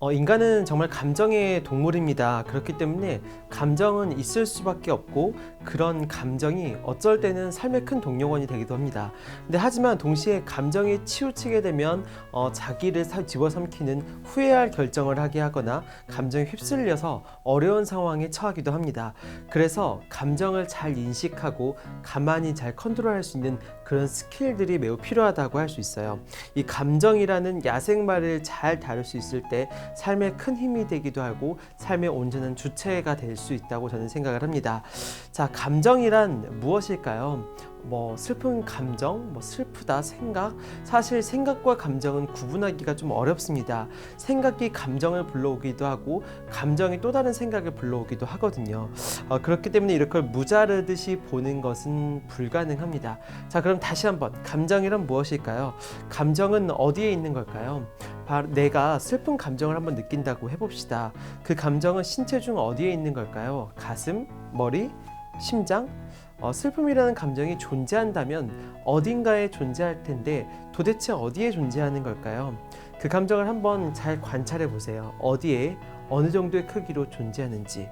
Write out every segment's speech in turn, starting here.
인간은 정말 감정의 동물입니다. 그렇기 때문에 감정은 있을 수밖에 없고 그런 감정이 어쩔 때는 삶의 큰 동력원이 되기도 합니다. 근데 하지만 동시에 감정이 치우치게 되면 자기를 집어삼키는 후회할 결정을 하게 하거나 감정에 휩쓸려서 어려운 상황에 처하기도 합니다. 그래서 감정을 잘 인식하고 가만히 잘 컨트롤할 수 있는 그런 스킬들이 매우 필요하다고 할 수 있어요. 이 감정이라는 야생마를 잘 다룰 수 있을 때 삶에 큰 힘이 되기도 하고 삶의 온전한 주체가 될 수 있다고 저는 생각을 합니다. 자, 감정이란 무엇일까요? 슬픈 감정, 슬프다, 생각. 사실 생각과 감정은 구분하기가 좀 어렵습니다. 생각이 감정을 불러오기도 하고 감정이 또 다른 생각을 불러오기도 하거든요. 그렇기 때문에 이렇게 무자르듯이 보는 것은 불가능합니다. 자, 그럼 다시 한번 감정이란 무엇일까요? 감정은 어디에 있는 걸까요? 바로 내가 슬픈 감정을 한번 느낀다고 해봅시다. 그 감정은 신체 중 어디에 있는 걸까요? 가슴, 머리, 심장? 슬픔이라는 감정이 존재한다면 어딘가에 존재할 텐데 도대체 어디에 존재하는 걸까요? 그 감정을 한번 잘 관찰해 보세요. 어디에 어느 정도의 크기로 존재하는지.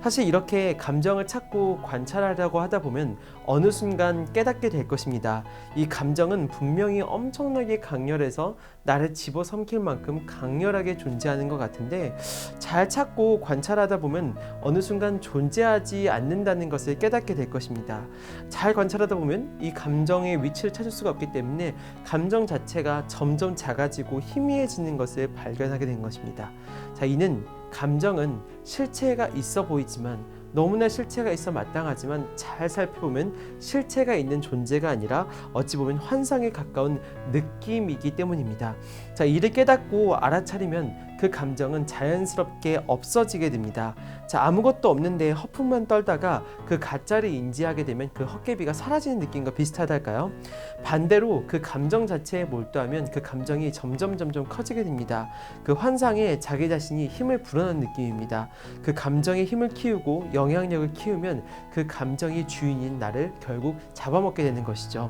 사실 이렇게 감정을 찾고 관찰하려고 하다 보면 어느 순간 깨닫게 될 것입니다. 이 감정은 분명히 엄청나게 강렬해서 나를 집어삼킬 만큼 강렬하게 존재하는 것 같은데 잘 찾고 관찰하다 보면 어느 순간 존재하지 않는다는 것을 깨닫게 될 것입니다. 잘 관찰하다 보면 이 감정의 위치를 찾을 수가 없기 때문에 감정 자체가 점점 작아지고 희미해지는 것을 발견하게 된 것입니다. 자, 이는 감정은 실체가 있어 보이지만 너무나 실체가 있어 마땅하지만 잘 살펴보면 실체가 있는 존재가 아니라 어찌 보면 환상에 가까운 느낌이기 때문입니다. 자, 이를 깨닫고 알아차리면 그 감정은 자연스럽게 없어지게 됩니다. 자, 아무것도 없는데 허풍만 떨다가 그 가짜를 인지하게 되면 그 헛개비가 사라지는 느낌과 비슷하달까요? 반대로 그 감정 자체에 몰두하면 그 감정이 점점 커지게 됩니다. 그 환상에 자기 자신이 힘을 불어넣는 느낌입니다. 그 감정의 힘을 키우고 영향력을 키우면 그 감정이 주인인 나를 결국 잡아먹게 되는 것이죠.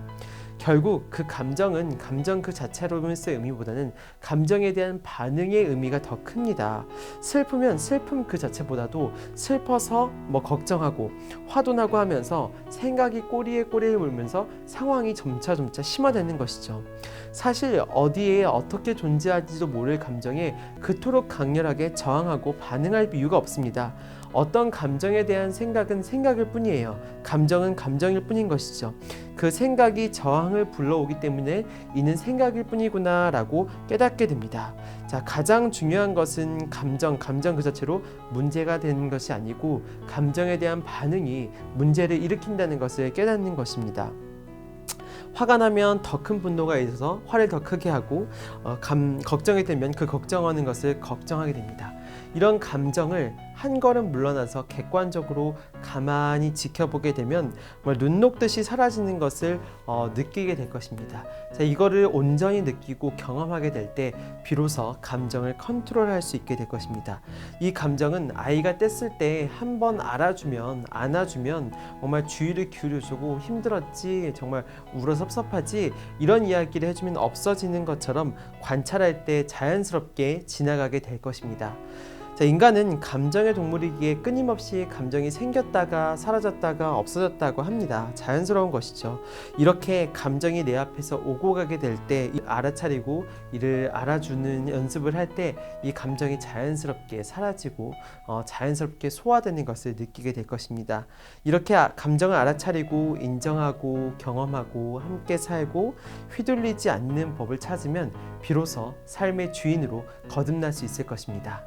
결국 그 감정은 감정 그 자체로서의 의미보다는 감정에 대한 반응의 의미가 더 큽니다. 슬프면 슬픔 그 자체보다도 슬퍼서 걱정하고 화도 나고 하면서 생각이 꼬리에 물면서 상황이 점차 심화되는 것이죠. 사실 어디에 어떻게 존재하지도 모를 감정에 그토록 강렬하게 저항하고 반응할 이유가 없습니다. 어떤 감정에 대한 생각은 생각일 뿐이에요. 감정은 감정일 뿐인 것이죠. 그 생각이 저항을 불러오기 때문에 이는 생각일 뿐이구나 라고 깨닫게 됩니다. 자, 가장 중요한 것은 감정 그 자체로 문제가 되는 것이 아니고 감정에 대한 반응이 문제를 일으킨다는 것을 깨닫는 것입니다. 화가 나면 더 큰 분노가 있어서 화를 더 크게 하고 걱정이 되면 그 걱정하는 것을 걱정하게 됩니다. 이런 감정을 한 걸음 물러나서 객관적으로 가만히 지켜보게 되면 눈 녹듯이 사라지는 것을 느끼게 될 것입니다. 자, 이거를 온전히 느끼고 경험하게 될 때 비로소 감정을 컨트롤할 수 있게 될 것입니다. 이 감정은 아이가 뗐을 때 한번 안아주면 정말 주의를 기울여주고 힘들었지, 정말 울어 섭섭하지, 이런 이야기를 해주면 없어지는 것처럼 관찰할 때 자연스럽게 지나가게 될 것입니다. 자, 인간은 감정의 동물이기에 끊임없이 감정이 생겼다가 사라졌다가 없어졌다고 합니다. 자연스러운 것이죠. 이렇게 감정이 내 앞에서 오고 가게 될 때 알아차리고 이를 알아주는 연습을 할 때 이 감정이 자연스럽게 사라지고 자연스럽게 소화되는 것을 느끼게 될 것입니다. 이렇게 감정을 알아차리고 인정하고 경험하고 함께 살고 휘둘리지 않는 법을 찾으면 비로소 삶의 주인으로 거듭날 수 있을 것입니다.